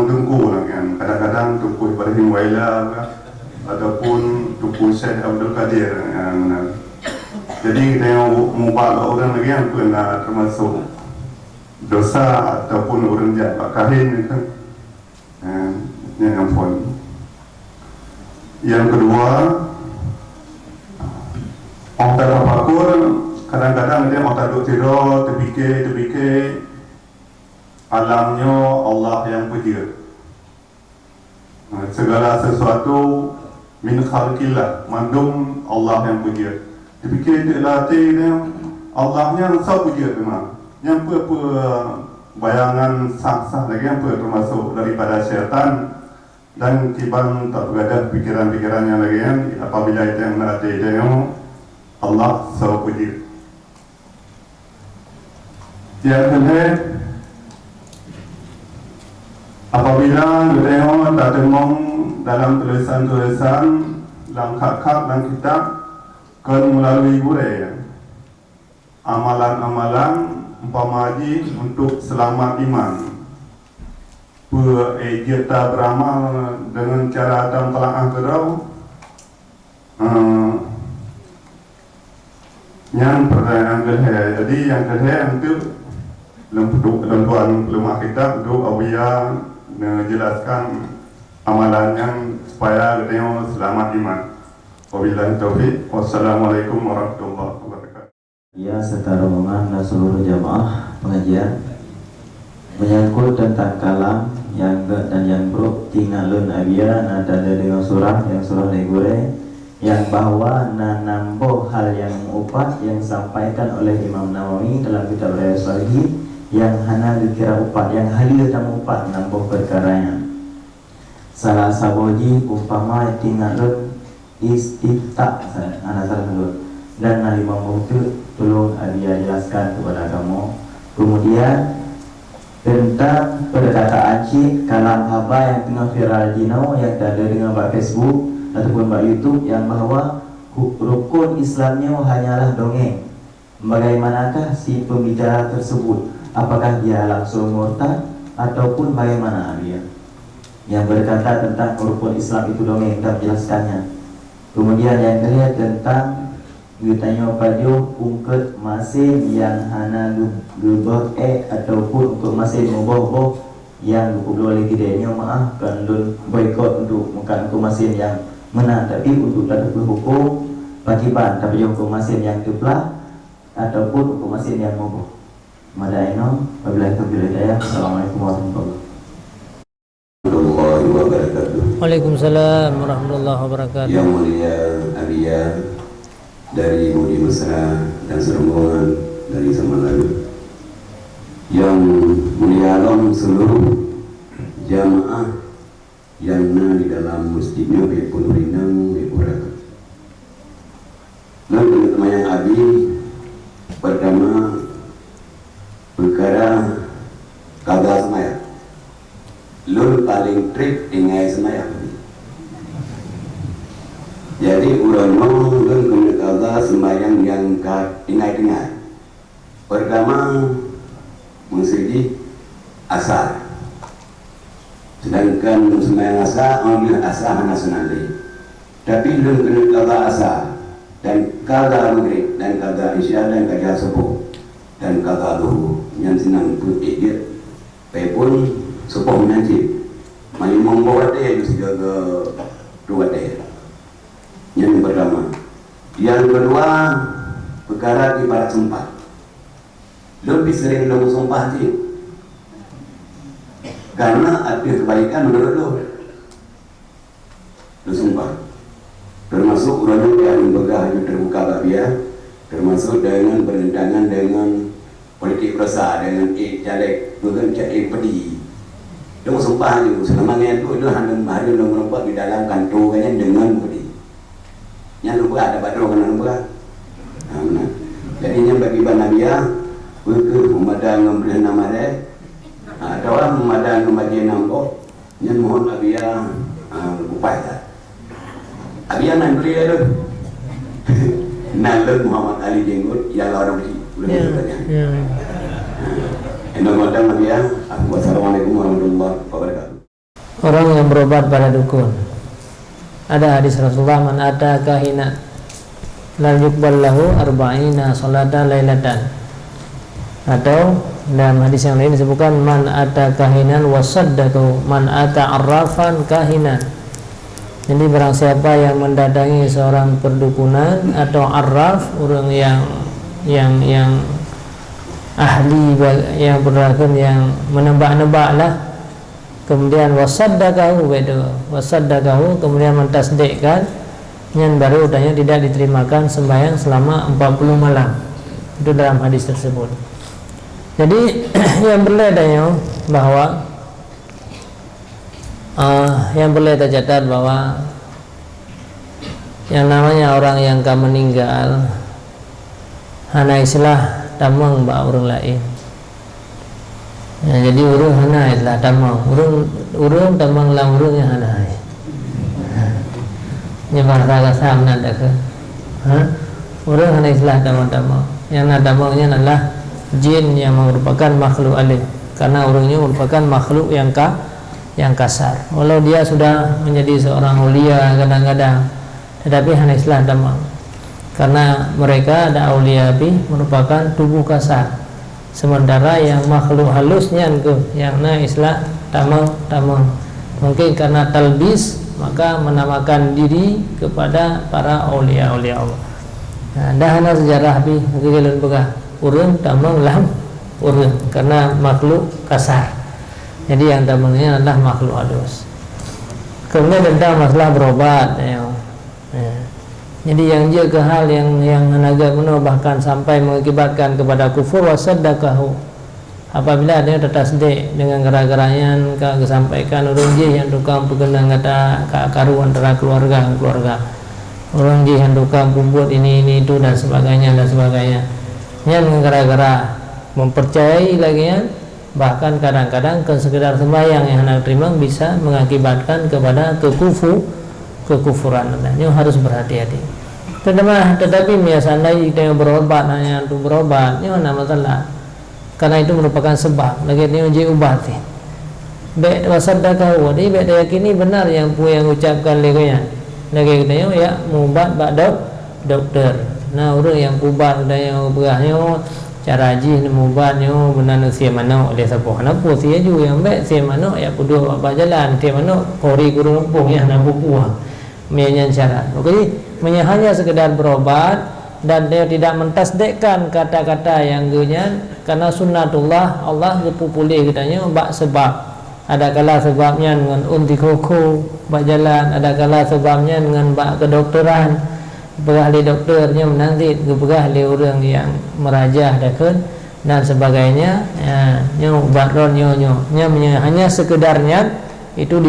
tungku lah kan. Kadang-kadang tungku Ibrahim Waila ataupun tungku Syekh Abdul Qadir yang jadi kita yang mubah orang lagi yang kena termasuk dosa ataupun orang jahat kahin kan. Yang ampun. Yang kedua, orang tak tafakur, kadang-kadang dia orang tak duduk tidur, terfikir alamnya Allah yang puja. Segala sesuatu min khalqillah, mandum Allah yang puja. Terfikir dia latih dia, Allahnya sah puja memang. Yang apa bayangan sah-sah lagi yang termasuk daripada syaitan dan tiban tak berada pikiran-pikiran yang lagi yang apabila itu yang latih dia Allah sah puja. Yang kedua, apabila kita tengok tak temung dalam tulisan-tulisan langkah-langkah dan kitab kan melalui gurau amalan-amalan umpama haji untuk selamat iman kita beramal dengan cara dan telaah gerau yang pertanyaan kedua. Jadi yang kedua untuk lembuan lemah kitab untuk awiyah menjelaskan amalan yang supaya kita selamat iman. Wabillahi taufiq. Wassalamualaikum warahmatullahi wabarakatuh. Ya, serta rombongan dan seluruh jamaah pengajian menyangkut tentang kalam yang dan yang buruk tinggalun abia ada dengan surah yang surah negure yang bahwa namboh hal yang upat yang disampaikan oleh Imam Nawawi dalam kitab Riyadhus Shalihin yang hana dikira upat yang halil dan upat namboh perkaranya salah saboji umpama tinggalun istifta anak salah dulu dan nalimah itu tolong dia jelaskan kepada kamu. Kemudian tentang perkataan cik kalam haba yang tengah viral di now yang ada dengan Mbak Facebook ataupun Mbak YouTube yang bahwa rukun Islamnya hanyalah dongeng. Bagaimanakah si pembicara tersebut? Apakah dia langsung murtad ataupun bagaimana dia? Yang berkata tentang rukun Islam itu dongeng dan jelaskannya. Kemudian yang kedua tentang ditanya pada ungkut mesin yang hana gebok ataupun untuk mesin moboh yang dulu lagi dia maaf kan dun boykot untuk bukan untuk mesin yang menang tapi untuk tak berhukum wajiban tapi untuk mesin yang teplah ataupun untuk mesin yang moboh. Madaino wabillahi taufiq wal hidayah. Assalamualaikum warahmatullahi wabarakatuh. Waalaikumsalam warahmatullahi wabarakatuh. Yang mulia Abia dari Budi Mesra dan serombongan dari zaman lalu, yang mulia alam seluruh jamaah yang di dalam masjidnya Bepun Rinang Bepurakat. Lalu teman yang Abi pertama perkara kagak semaya. Lul paling trik ingai semaya. Jadi urano dan kemudian sembahyang yang ingat-ingat. Pertama mesti asar. Sedangkan sembahyang asar ambil asar hanya senali. Tapi belum kena kata asar dan kata maghrib dan kata isya dan kata subuh dan kata duhur yang senang pun edit. Pun subuh nanti. Maling membawa dia itu juga dua dia. Yang pertama. Yang kedua, perkara ibarat sumpah. Lebih sering lu sumpah sih. Karena ada kebaikan menurut lu sumpah. Termasuk urang yang begah yang terbuka babia, termasuk dengan bertentangan dengan politik rasa dengan caleg bukan caleg pedi. Lu sumpah itu selamanya itu hanya hari nomor 4 di dalam kantornya dengan pedi. Yang lupa ada badro kan lupa. Nah, jadinya bagi banabia untuk memadang memberi nama dia atau memadang membagi nama yang mohon abia upaya. Abia nan beli itu. Nalur Muhammad Ali Jenggot ya orang sih. Belum tanya. Ini ngomong abia. Wassalamualaikum warahmatullahi wabarakatuh. orang yang berobat pada dukun. Ada hadis Rasulullah, man ata kahina la yuqbal lahu arba'ina salata lailatan. Atau dalam hadis yang lain disebutkan man ata kahinan wasaddaqu man ata arrafan kahinan. Jadi barang siapa yang mendatangi seorang perdukunan atau arraf, orang yang ahli, yang berdakun, yang menebak-nebak lah, kemudian wasaddaqahu, kemudian mentasdikkan, yang baru udahnya tidak diterimakan sembahyang selama 40 malam. Itu dalam hadis tersebut. Jadi yang berledanya bahwa yang boleh tercatat bahwa yang namanya orang yang akan meninggal hana istilah tamang ba orang lain. Ya, jadi urung hana istilah tamang, urung tamang lang urung yang hana. Ini bahasa kasar nada ke? Urung hana istilah tamang. Yang tamangnya adalah jin yang merupakan makhluk alim, karena orangnya merupakan makhluk yang kasar. Walau dia sudah menjadi seorang ulia kadang-kadang, tetapi hanya istilah tamang, karena mereka ada aulia merupakan tubuh kasar, sementara yang makhluk halusnya yang istilah tamang. Mungkin karena talbis maka menamakan diri kepada para aulia Allah. Nah, dah hanya sejarah mungkin begah urun tamang lam urun, karena makhluk kasar. Jadi yang tamangnya adalah makhluk halus. Kemudian tentang masalah berobat, jadi yang juga hal yang agak bahkan sampai mengakibatkan kepada kufur wasaddaqahu. Apabila ada tertasdik dengan gara-garanya kesampaikan orang je yang tukang pegenang kata karu antara keluarga. Orang je yang tukang pembuat ini itu dan sebagainya. Yang gara-gara mempercayai lagi, bahkan kadang-kadang sekedar sembahyang yang hendak terima bisa mengakibatkan kepada kekufuran. Ini harus berhati-hati. Tetapi biasanya kita yang berobat hanya untuk berobat, ini mana masalah? Karena itu merupakan sebab. Lagi ini uji ubat. Baik wasaddaqahu, jadi baik yakini benar yang ucapkan leganya. Lagi kita ya mubat bak dokter. Nah, orang yang kubat dan yang berahnya cara haji mubatnya benar sia mana oleh siapa nak pu sia ju yang baik sia mana ya kudu apa jalan sia mana kori guru lumpung ya nak buah menyan syarat. Okey, hanya sekedar berobat dan dia tidak mentasdikkan kata-kata yang genyan, karena sunnatullah Allah gepupulih katanya bak sebab. Ada kala sebabnya dengan unti koko bak jalan, ada kala sebabnya dengan bak kedokteran. Ahli dokternya menanti kepada ahli orang yang merajah dan sebagainya, bakron hanya sekedarnya itu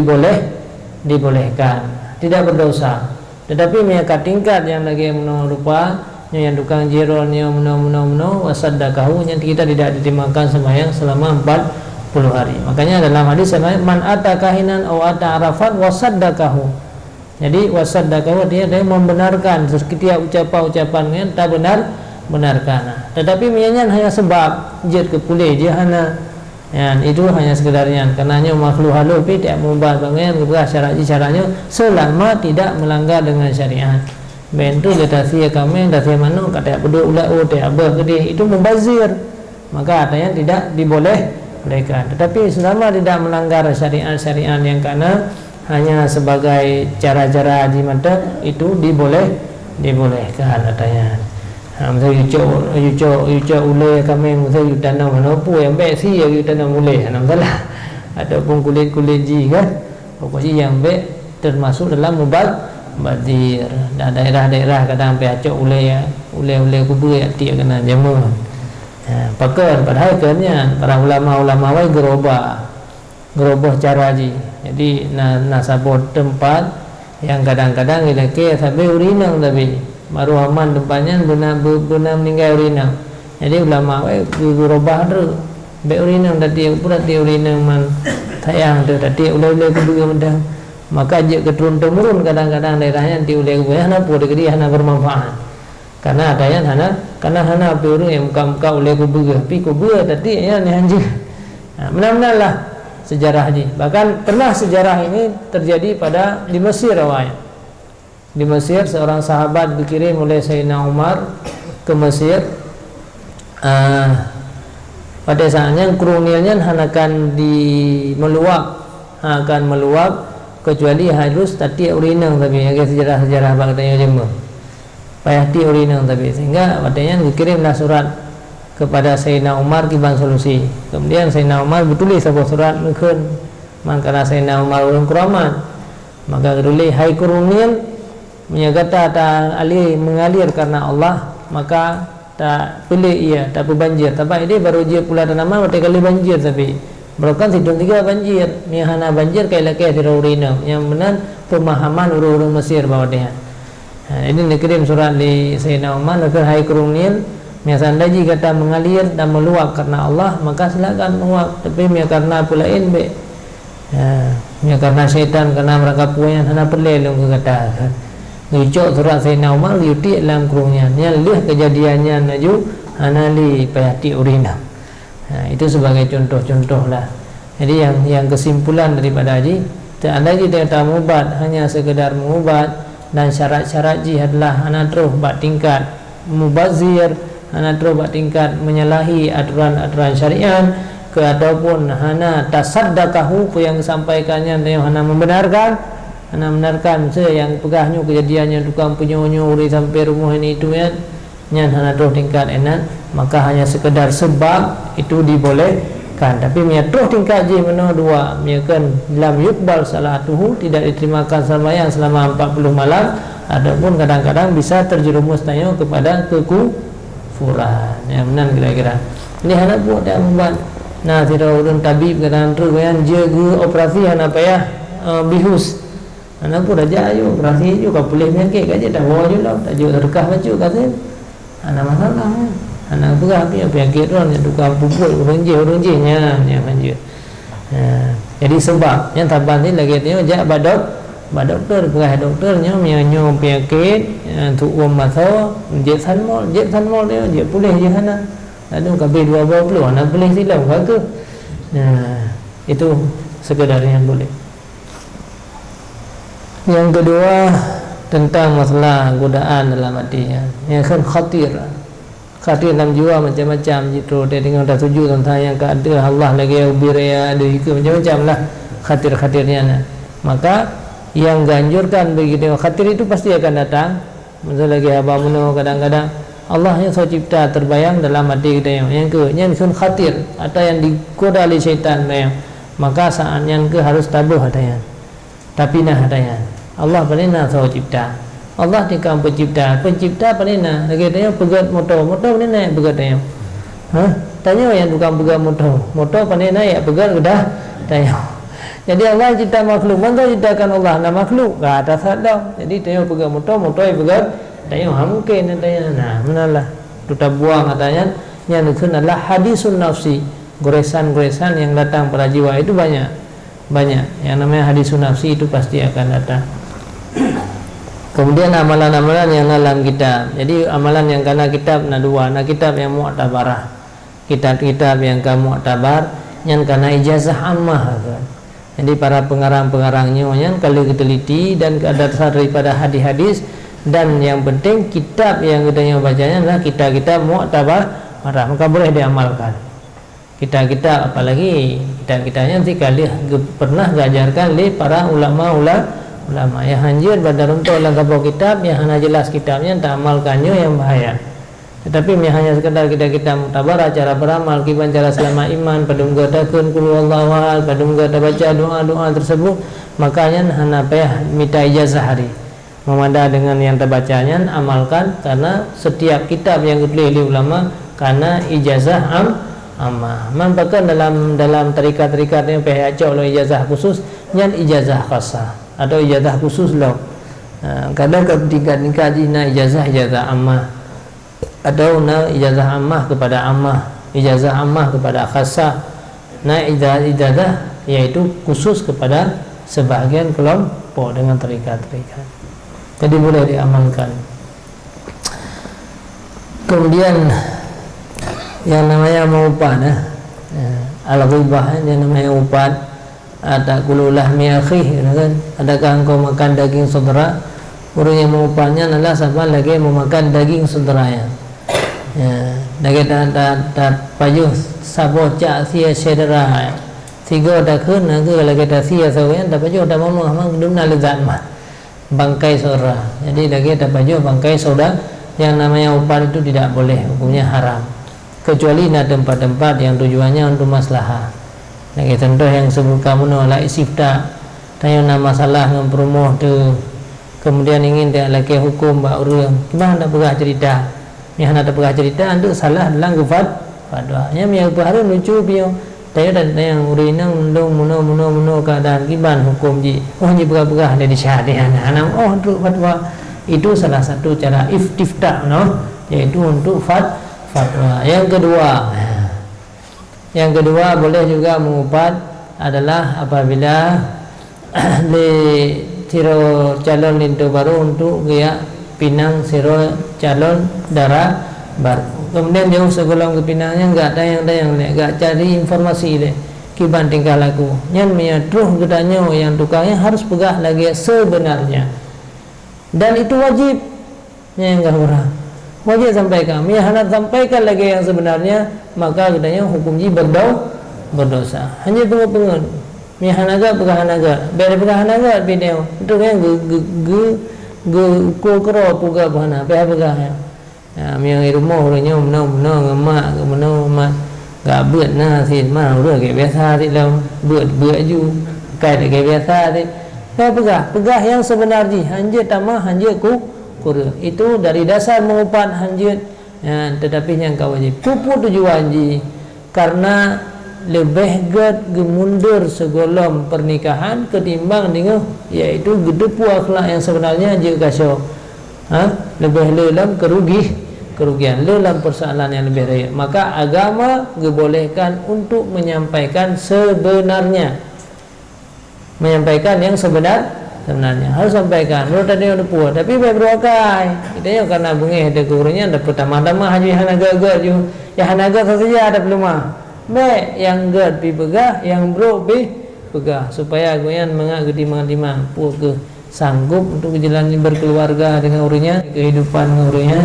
dibolehkan, tidak berdosa. Tetapi mereka tingkat yang lagi rupa yang tukang jironnya wasaddaqahu, yang kita tidak diterimakan sembahyang selama 40 hari. Makanya dalam hadis man ata kahinan aw ata arafat wasaddaqahu. Jadi wasaddaqahu dia membenarkan setiap ucapan-ucapannya tak benarkan. Tetapi mianya hanya sebab jet kepulih dia hanya itu hanya sekedarnya, karenanya makhluk halus tidak mubah banget kepada syarat-syaratnya selama tidak melanggar dengan syariat. Bentu datasi kami datasi mana kata beduk ulah tak apa gede itu mubazir, maka artinya tidak dibolehkan. Tetapi selama tidak melanggar syariat yang kana hanya sebagai cara-cara haji mata itu dibolehkan katanya. Misalnya ucap ulai kami misalnya tanam manopu yang baik sih yang tanam ulai tanam salah ataupun kulit ji kan, pokoknya yang baik termasuk dalam mubazir. Dan daerah-daerah kadang sampai acok ulai kubur ya tiap kena jamu. Pakar padahal kerana para ulama-ulama wai gerobah cara haji. Jadi nasabot tempat yang kadang-kadang kita ke sampai urinang tapi baru aman tempatnya benar meninggal urinang. Jadi ulama gerobah tu be urinang tadi urinang man sayang tu tadi ulai kedua mendah. Maka je keturun-temurun kadang-kadang daerahnya ti ulai kubur hana pu dekat dia hana bermanfaat. Karena adanya hana peluru yang muka ulai kubur tapi kubur tadi ya ni anjing. Benar-benarlah sejarah haji. Bahkan pernah sejarah ini terjadi di Mesir awalnya. Di Mesir seorang sahabat dikirim oleh Sayyidina Umar ke Mesir. Pada saatnya krunilnya akan meluap kecuali harus tadi urinang tapi ada sejarah-sejarah bagdanya jema. Payah ti urinang tapi sehingga padanya dikirimlah surat kepada Sayyidina Umar kiban solusi. Kemudian Sayyidina Umar bertulis sebuah surat mungkin mangkana Sayyidina Umar ulun kuraman. Maka keduli hai kurunil menyagata ta ali mengalir karena Allah maka tak pilih ia tak banjir tapi ini baru dia pula tanaman berarti kali banjir tapi berokan sidon 3 banjir mihana banjir kayak laki dirurina yang benar pemahaman urung-urung Mesir bahwa dia ini dikirim surat di Sayyidina Umar agar hai kurunil misalnya jika kata mengalir dan meluap karena Allah maka silakan meluap tapi karena pulain be karena syaitan karena mereka punya hana pelelong ke kata kan Nucuk surat Sayyidina Umar liuti dalam kurungnya lihat kejadiannya naju anali payati urina. Itu sebagai contoh-contoh lah. Jadi yang kesimpulan daripada haji tak ada kita mengubat hanya sekedar mengubat dan syarat-syarat jihad adalah anak terus bak tingkat mubazir, anak terus bak tingkat menyalahi aturan-aturan syariat ke ataupun hana tasaddaqahu yang disampaikannya yang hana membenarkan yang pegahnya kejadiannya tukang penyonyo uri sampai rumah ini itu ya nyan hana terus tingkat enak maka hanya sekedar sebab itu dibolehkan tapi mia terus tingkat je mana dua mia kan lam yukbal salatuhu tidak diterimakan sembahyang selama 40 malam adapun kadang-kadang bisa terjerumus tanya kepada kekufuran yang benar kira-kira ini hana buat dia membuat nah tidak urun tabib kadang terus kan jaga operasi hana payah bihus anak pun dah ayo operasi juga boleh penyakit kaje dah bawa juga tak juga rekah baju kata anak masalah anak pegah penyakit orang yang tukang pupul orang je nya yang anjir jadi sebab yang taban ni lagi tengok jak ba doktor pegah doktornya menyo penyakit tu masa je sanmol dia je boleh je hana lalu kabeh 20 anak boleh silau ke itu sekedar yang boleh. Yang kedua tentang masalah godaan dalam hatinya yang kan khatir dalam jiwa macam-macam gitu dia dengan dah tuju tentang yang keada Allah lagi ubiraya ada itu macam-macam lah khatir-khatirnya maka yang ganjurkan begitu khatir itu pasti akan datang misalnya lagi haba meno kadang-kadang Allah yang so cipta terbayang dalam hati kita yang kan khatir atau yang digoda oleh syaitan maka saatnya harus tabuh hatanya tapi nah hatanya Allah palina tahu cipta Allah tikam pencipta palina lagi tanya pegat motor palina pegat tanya tanya yang tukang pegat motor palina ya pegat udah tanya jadi Allah cipta makhluk mana ciptakan Allah na makhluk enggak ada sadar jadi tanya pegat motor ya pegat tanya mungkin tanya nah menalah kita buang katanya yang itu adalah hadisun nafsi goresan-goresan yang datang pada jiwa itu banyak yang namanya hadisun nafsi itu pasti akan datang. Kemudian amalan-amalan yang dalam kitab. Jadi amalan yang karena kitab dua, kitab yang mu'tabarah. Kitab-kitab yang kamu mu'tabar yang karena ijazah ammah kan. Jadi para pengarang-pengarangnya yang kalau kita teliti dan ada dasar daripada hadis-hadis dan yang penting kitab yang kita bacanya adalah kitab-kitab mu'tabarah maka boleh diamalkan. Kitab-kitab apalagi kitab-kitabnya nanti kali pernah diajarkan oleh para ulama yang hanjir pada untuk langkah kitab yang hanya jelas kitabnya tak amalkannya yang bahaya tetapi hanya sekedar kita mutabar cara beramal kiban cara selama iman padung gadakeun qul huwallahu ahad padung gada baca doa-doa tersebut makanya hanya payah minta ijazah hari memanda dengan yang terbacanya amalkan karena setiap kitab yang ditulis oleh ulama karena ijazah ammah bahkan dalam tarikat-tarikat yang payah oleh ijazah khusus yang ijazah khasah atau ijazah khusus loh kadang tingkat jina ijazah ammah atau ijazah ammah kepada ammah ijazah ammah kepada khasah ijazah yaitu khusus kepada sebahagian kelompok dengan tarikat-tarikat jadi boleh diamalkan. Kemudian yang namanya maupat al-ghibah yang namanya upat atakulu lahmi akhi, kan? Adakah engkau makan daging saudara? Orang yang mengumpatnya adalah siapa lagi memakan daging saudaranya. Ya, lagi tak payuh sabo cak sia saudara. Tiga dah kena ke lagi tak sia saudara, tak payuh tak mahu memang dunia lezat mah. Bangkai saudara. Jadi lagi tak payuh bangkai saudara, yang namanya upat itu tidak boleh, hukumnya haram. Kecuali nak tempat-tempat yang tujuannya untuk maslahah. Lagi contoh yang sebut kamu nolak istifta, tanya nama masalah dengan promoh tu. Kemudian ingin dia lagi hukum bak orang, gimana nak pegah cerita? Yang nak pegah cerita untuk salah dalam fatwa. Nya yang baru lucu bio. Tanya dan yang urinang muno keadaan gimana hukum ji. Oh ji pegah-pegah dari syahadian. Anak untuk fatwa itu salah satu cara istifta, no? Yaitu untuk fatwa. Yang kedua boleh juga mengupat adalah apabila siro calon lintu baru untuk dia pinang siro calon darah baru. Kemudian jauh sebelum ke pinangnya enggak cari informasi deh kiban tingkah laku. Yang menyatruh gedanya yang tukangnya harus pegah lagi sebenarnya. Dan itu wajib. Yang enggak orang. Wajib sampaikan. Yang hendak sampaikan lagi yang sebenarnya, maka gedanya hukumnya berdosa. Hanya pengen Mihanaga pegahanaga, beda pegahanaga video. Itu yang kukro puga bahana, pegah ya. Yang rumah orangnya ngemak, gak buat na sih, mana udah kayak biasa sih lah, buat ju, kayak biasa sih. Pegah yang sebenarnya, hanjir tamah hanjir kur. Itu dari dasar mengupat hanjir, tetapi yang kau wajib. Pupu tujuan ji, karena lebih gemundur segolom pernikahan ketimbang dengan yaitu gedepu akhlak yang sebenarnya juga kasih lebih lelam kerugian lelam persoalan yang lebih raya. Maka agama dibolehkan untuk menyampaikan sebenarnya, menyampaikan yang sebenarnya harus sampaikan. Menurut tadi udah puas tapi baik berokai kita yang karena bengih ada kurangnya ada pertama-tama haji hanaga ju ya hanaga saja ada belum baik yang gad pi pegah, yang bro pi pegah supaya goyan mengagedi mangan pu ke sanggup untuk menjalani berkeluarga dengan urinya, kehidupan dengan urinya.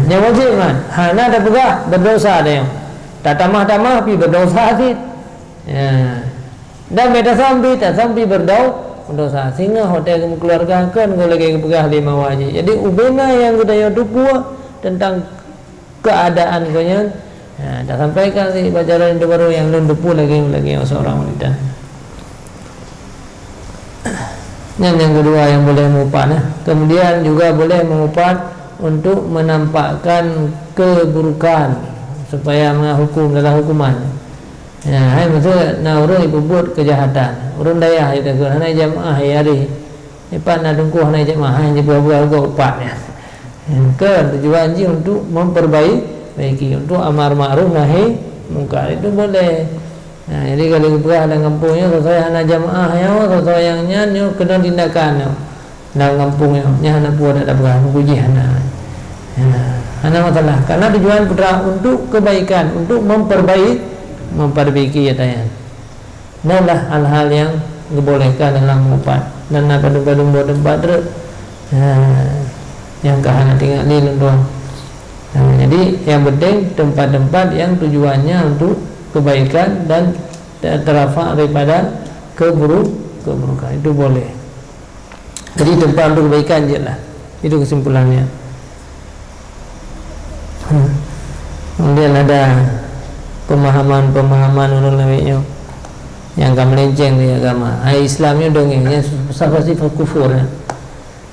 Yang wajib kan, hana ada pegah berdosa ada yang tak tamah pi berdosa sih. Dan beda sampai berdosa sehingga hotel keluarga kan kalau lagi pegah lima wajib. Jadi ubena yang kita yudupu tentang keadaan goyan. Dah sampaikan si pelajaran itu baru yang lundupu lagi seorang wanita. Yang kedua yang boleh mengupat. Kemudian juga boleh mengupat untuk menampakkan keburukan supaya menghukum dalam hukuman. Hai maksud na orang ibu buat kejahatan. Orang daya itu kan hanya jamaah hari. Ipan na dungku hanya jamaah hanya buah-buah upatnya. Kan tujuan ji untuk memperbaiki untuk amar ma'ruf nahi munkar itu boleh. Jadi kalau berah dalam kampungnya sesuai hana jamaah yang sesuai yang nyanyo kena tindakan dalam kampungnya hana buat ada berah puji hana masalah karena tujuan putra untuk kebaikan, untuk memperbaiki ya tanya. Inilah hal-hal yang dibolehkan dalam mengupat dan apa dumba tempat yang kahana tinggal di doang. Jadi yang penting tempat-tempat yang tujuannya untuk kebaikan dan terafak daripada keburukan itu boleh. Jadi tempat untuk kebaikan je lah. Itu kesimpulannya. Kemudian ada pemahaman orang lainnya yang akan melenceng di agama. Islamnya dongengnya sifat kufur ya.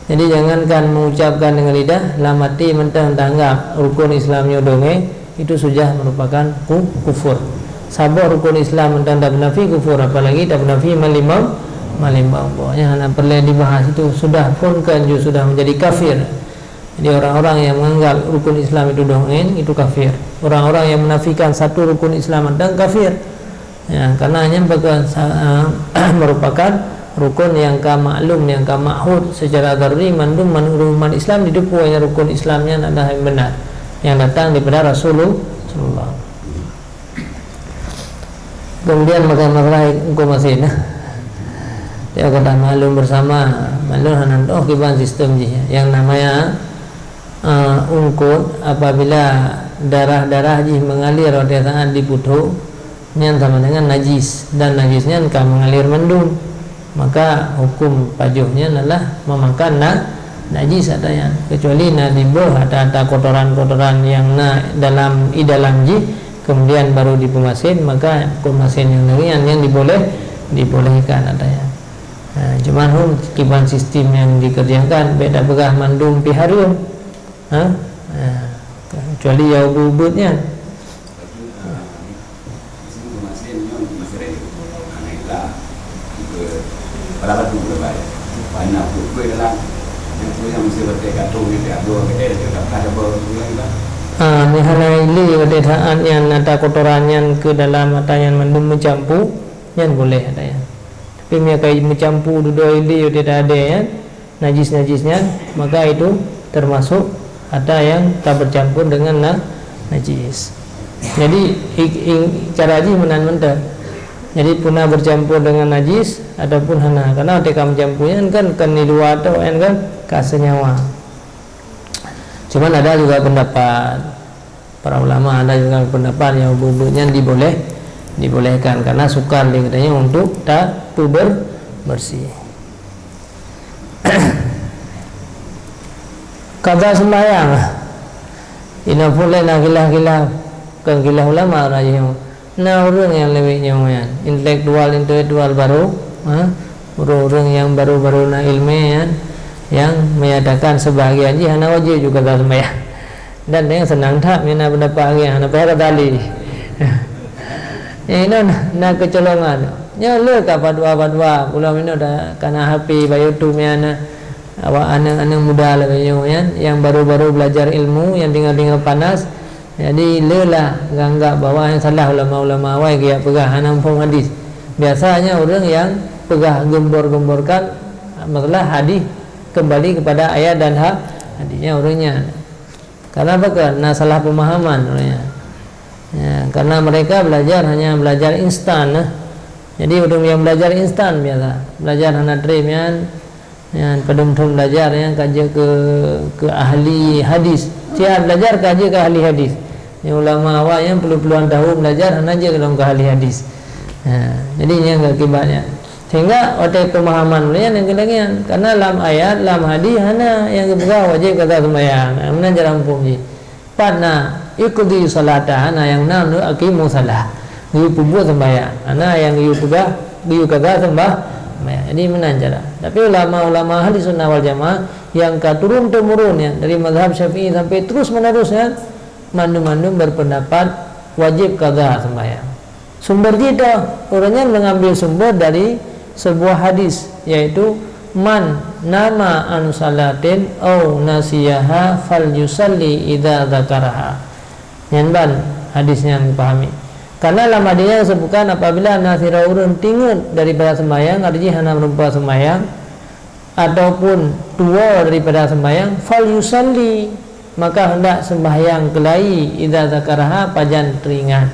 Jadi jangankan mengucapkan dengan lidah, lamati mentang tanggap rukun Islamnya dongeng itu sudah merupakan kufur. Sabar rukun Islam mentang tak menafi kufur, apalagi tak menafi malimam. Pokoknya anak perlu dibahas itu sudah pun kan sudah menjadi kafir. Jadi orang-orang yang menganggap rukun Islam itu dongeng itu kafir. Orang-orang yang menafikan satu rukun Islam dan kafir. Ya, karena hanya merupakan rukun yang maklum, yang ma'hud secara dharri mandum umat Islam didepu hanya rukun Islamnya adalah yang benar yang datang daripada Rasulullah. Kemudian masalah hukum masih dia kata maklum bersama maklum hanan kiban sistem je yang namanya ungkut apabila darah-darah ji mengalir pada saat diputuh yang sama dengan najis dan najisnya akan mengalir mendung, maka hukum pajuhnya adalah memakan najis adanya, kecuali nadibah ada kotoran-kotoran yang dalam ji kemudian baru dipumasin, maka pumasin yang demikian yang dibolehkan adanya. Cuman kiban sistem yang dikerjakan beda begah mandum piharium, kecuali jauh bubutnya. Kalau tu berbaik, banyak tu dalam yang mesti bertekad tu kita dua kita ada berapa ni halaili wadaan yang ada kotorannya ke dalam atayan mendum mencampur yang boleh ada ya. Tapi mereka mencampur dua ili tidak ada ya najis-najisnya, maka itu termasuk ada yang tak bercampur dengan najis. Jadi cara ji menan-menan. Jadi punah bercampur dengan najis ataupun hana, karena ketika mencampurnya kan dua atau kan kasenyawa. Cuman ada juga pendapat para ulama, ada juga pendapat yang bubuknya dibolehkan karena sukar dikatanya untuk tak bersih. Kata sembahyang ina boleh nak gilah-gilah kan gilah ulama rajin. Nah orang yang lebih nyaman intelektual baru, orang yang baru-baru na ilmiah yang menyatakan sebahagian jih hana wajib juga tak sembahyang, dan yang senang tak mina pendapat yang hana payah tali. Ini na kecolongan. Nya le ka padua pulau ini dah kana HP bayu tu miana awak anak-anak muda lebih yang baru-baru belajar ilmu yang tinggal panas. Jadi lelah ganggak bawa yang salah ulama-ulama awal dia pegah hanam pun hadis. Biasanya orang yang pegah gembor-gemborkan masalah hadis kembali kepada ayat dan hadisnya orangnya. Karena apa? Karena salah pemahaman orangnya. Ya, karena mereka hanya belajar instan. Jadi orang yang belajar instan biasa, belajar hana dream yang pedum-pedum belajar yang kaji ke ahli hadis. Dia belajar kaji ke ahli hadis. Yang ulama awak yang perlu-perluan tahu belajar hanya aja dalam ke ahli hadis. Jadi ini enggak kibatnya. Sehingga otak pemahaman mereka yang kelengian karena dalam ayat, dalam hadis hana yang kebuka wajib kata sembahyang. Mana jarang puji. Padna ikuti salata hana yang nanu aqimu salah. Iu pubu sembahyang. Hana yang iu pegah iu kata sembahyang. Jadi mana cara. Tapi ulama-ulama ahli sunnah wal jamaah yang turun temurun ya dari mazhab Syafi'i sampai terus menerusnya mandum-mandum berpendapat wajib qada sembahyang. Sumber kita orangnya mengambil sumber dari sebuah hadis yaitu man nama an salatin au nasiyaha fal yusalli idza dzakaraha. Nyanban hadisnya dipahami. Karena dalam hadisnya disebutkan apabila nasira urun tingut daripada sembahyang artinya hana berupa sembahyang ataupun tua daripada sembahyang fal yusalli, maka hendak sembahyang kelai idza zakaraha pajan teringat.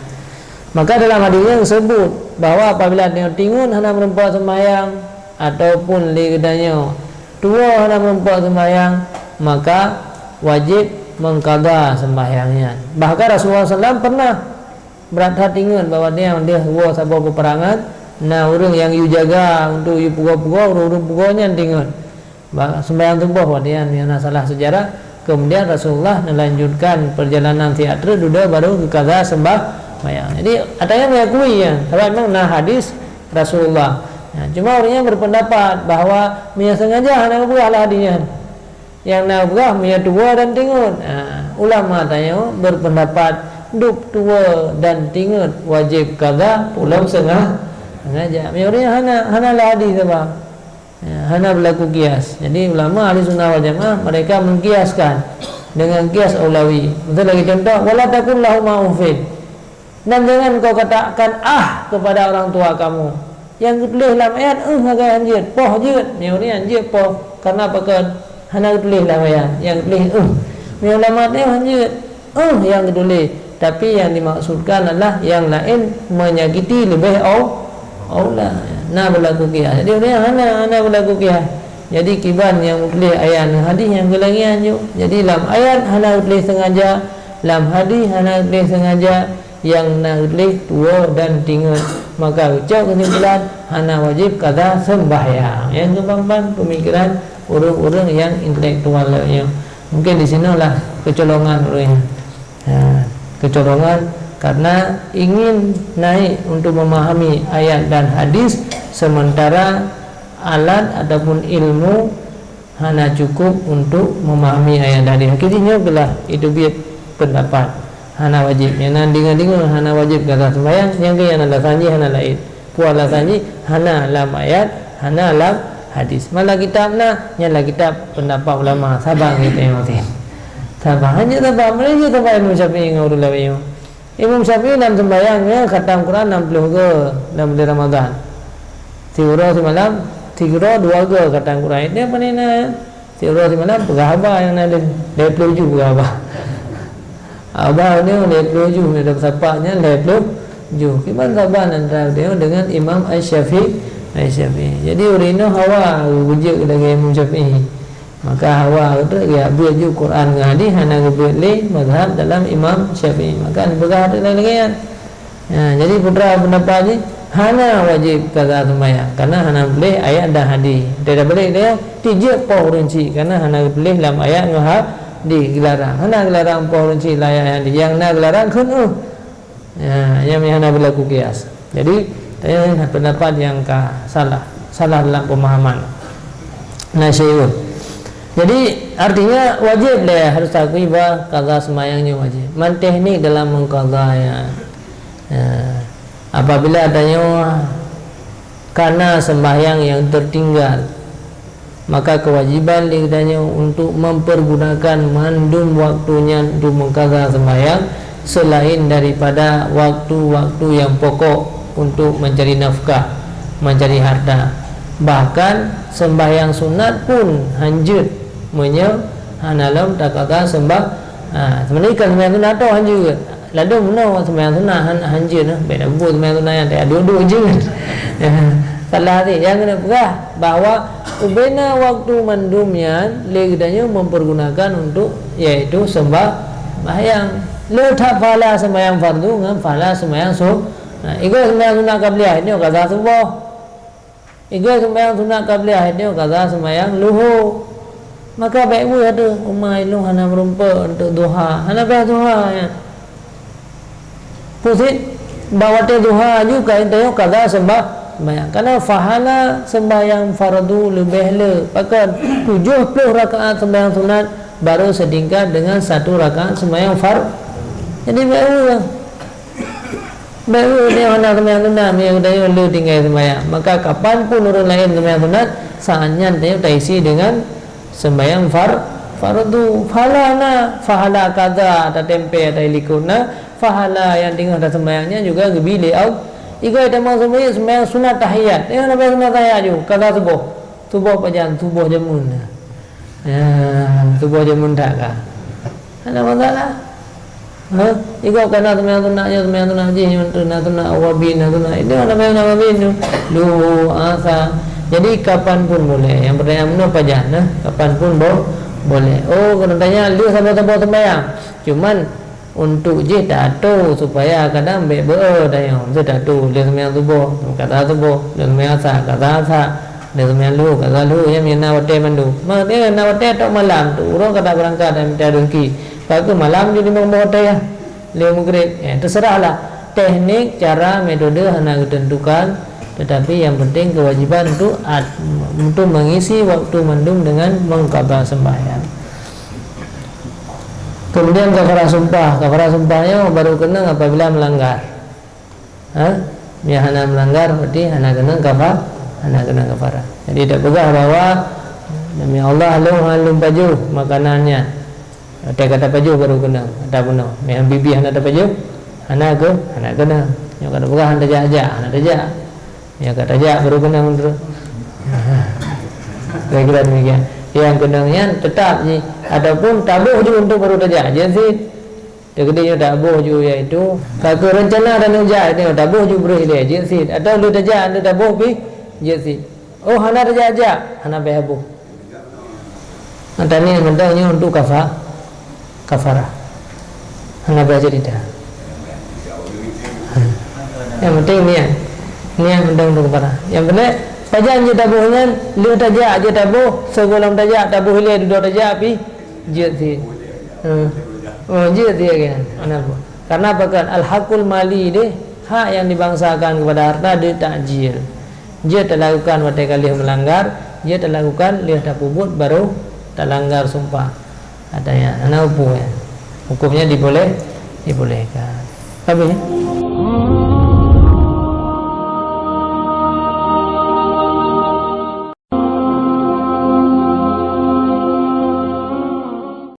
Maka dalam hadisnya disebut bahwa apabila dia tingun hana berupa sembahyang ataupun ligdanya tua hana berupa sembahyang, maka wajib mengqada sembahyangnya. Bahkan Rasulullah SAW pernah berat tingun bahwa dia huwa sabab peperangan. Nah orang yang you jaga untuk you puga-puga orang puganya tingun sembahyang tubuh dia salah sejarah. Kemudian Rasulullah melanjutkan perjalanan teater duda baru ke qada sembahyang. Jadi ada yang mengakui ya kalau memang hadis Rasulullah. Cuma orangnya berpendapat bahwa dia sengaja hanya buah hadisnya yang nak buah dia tua dan tingut. Ulama tanya berpendapat duk tua dan tingut wajib qada pulau sengaja. Orangnya hana hadis apa? Hana berlaku kias. Jadi ulama ahli sunnah wal jamaah mereka mengkiaskan dengan kias aulawi. Betul lagi contoh wala takun lahum ma'ufid. Dan jangan kau katakan kepada orang tua kamu. Yang tulis dalam ayat agak anjir, poh jeut. Ni anjir poh karena pakai hana tulis dalam ayat. Yang tulis ni ulama ni anjir. Yang tulis. Tapi yang dimaksudkan adalah yang lain menyakiti lebih Allah. na berlaku kias. Jadi dia hana berlaku kias. Jadi kiban yang tulis ayat hadis yang gelangian je. Jadi dalam ayat hana tulis sengaja, dalam hadis hana tulis sengaja, yang nak tulis tua dan tinggal. Maka ucap kesimpulan hana wajib qada sembahyang. Yang kebamban pemikiran orang-orang yang intelektual yang mungkin di sinilah kecolongan orangnya. Kecolongan karena ingin naik untuk memahami ayat dan hadis, sementara alat ataupun ilmu hanya cukup untuk memahami ayat dan hadis. Akhirnya belah itu biar pendapat hana wajib. Yang dengar hana wajib kata sembahyang, yang ke yang ada sanji hana lain. Puala sanji hana lam ayat, hana lam hadis. Malah kitab nah, nyalah kitab pendapat ulama sabang kita yang mati. Sabang hanya sabang mereka sabang Imam Syafi'i ngurul lawiyo. Imam Syafi'i dalam sembahyangnya khatam Quran 60 ke dalam bulan Ramadan. 3 semalam, 3 2 ke khatam Quran. Dia apa ni nak? 3 semalam pegahaba yang ada 27 pegahaba. Abah ni 27 dalam sapaknya 27. Kiban saban antara dia dengan Imam Asy-Syafi'i. Jadi urino hawa wujud dengan Imam Syafi'i. Maka hawa itu ya baju Quran dengan hadis hana boleh mazhab dalam Imam Syafi'i. Maka berkah lagi kan. Jadi putra pendapat ni hana wajib qada sembahyang karena hana boleh ayat dan hadis. Tidak boleh dia tijak pau rinci karena hana boleh dalam ayat ngahab dilarang. Hana dilarang pau rinci layak hadis. Yang nak dilarang kena. Yang hana berlaku kias. Jadi pendapat yang salah dalam pemahaman. Nasyiyun. Jadi artinya wajib dia harus akui bahawa qada sembahyangnya wajib. Man teknik dalam mengqada apabila adanya karena sembahyang yang tertinggal, maka kewajiban dia untuk mempergunakan mandum waktunya untuk mengqada sembahyang selain daripada waktu-waktu yang pokok untuk mencari nafkah, mencari harta. Bahkan sembahyang sunat pun hanjut hanalam takaka sembah. Sebenarnya kan sembahyang sunat tu hanjut. Lalu mana sembahyang sunat hanjut nah. Beda buat sembahyang sunat yang tak duduk je. Salah ni yang kena pegah bahawa ubena waktu mandumnya leganya mempergunakan untuk iaitu sembahyang. Letak fala sembahyang fardu dengan fala sembahyang Igo sembahyang sunat qabliyah ini qada subuh. Igo sembahyang sunat qabliyah ini qada sembahyang luhur. Maka baik pun ada umar ilmu hana merumpa untuk duha, hana bayar duha ya. Pusit bawa te duha juga itu qada sembahyang. Karena fahala sembahyang fardu lebih le. Bahkan 70 rakaat sembahyang sunat baru setingkat dengan 1 rakaat sembahyang fardu. Jadi baru dia hana sembahyang sunat yang dia le tinggal sembahyang. Maka kapan pun orang lain sembahyang sunat saatnya dia terisi dengan sembahyang fardu. Fahala kaza ada tempe ada ilikuna. Fahala yang tinggal ada sembahyangnya juga gebili au. Iga ada mau sembahyang sunat tahiyat. Dia nak sunat tahiyat juga kaza subuh pajan subuh jamun. Subuh jamun tak kah? Ada masalah. Iga kena sembahyang sunat je sunat awabin sunat. Itu ada sembahyang awabin lu asa. Jadi kapan pun boleh. Yang pertanyaan mana pajan kapan pun boleh. Oh kena tanya dia sampai sembahyang. Cuman untuk je tak tahu supaya kadang baik dah yang saya tak tahu dia sembahyang subuh kata subuh, dia sembahyang asar kata asar, dia sembahyang lu kata lu yang mina wate mandu. Mak dia nak wate tak malam tu orang kata berangkat dan minta rezeki. Kalau malam jadi mau wate ya. Dia maghrib. Terserahlah teknik cara metode hanya ditentukan. Tetapi yang penting kewajiban untuk mengisi waktu mandum dengan mengqada sembahyang. Kemudian kafarah sumpah. Kafarah sumpahnya baru kena apabila melanggar. Ya hana melanggar berarti hana kena kafarah. Jadi tak pegah bahawa demi Allah halum baju makanannya. Dia kata baju baru kena. Tak benar. Yang bibi hana ada baju, hana kena. Yang kata pegah hana tajak. Ya kata jak baru kena menurut. Kira-kira demikian. Yang kenangnya tetap ni. Adapun tabuh juga untuk baru tajak. Jadi dia tabuh juga iaitu kalau rencana dan ujar dia tabuh juga boleh dia. Jadi atau lu tajak anda tabuh si. Oh hana raja hana behabu. Antara ni mendangnya untuk kafarah. Hana baca tidak. Yang penting niat mendang untuk kafarah. Yang benar pajak je tabuhnya lihat aja tabuh segulam tajak tabuh lihat dua tajak api je si. Oh je dia kan. Kenapa? Karena apa kan al-hakul mali deh hak yang dibangsakan kepada harta dia takjil. Dia tak lakukan pada kali melanggar, dia tak lakukan lihat tak pubut baru tak langgar sumpah. Adanya anak hukumnya dibolehkan. Tapi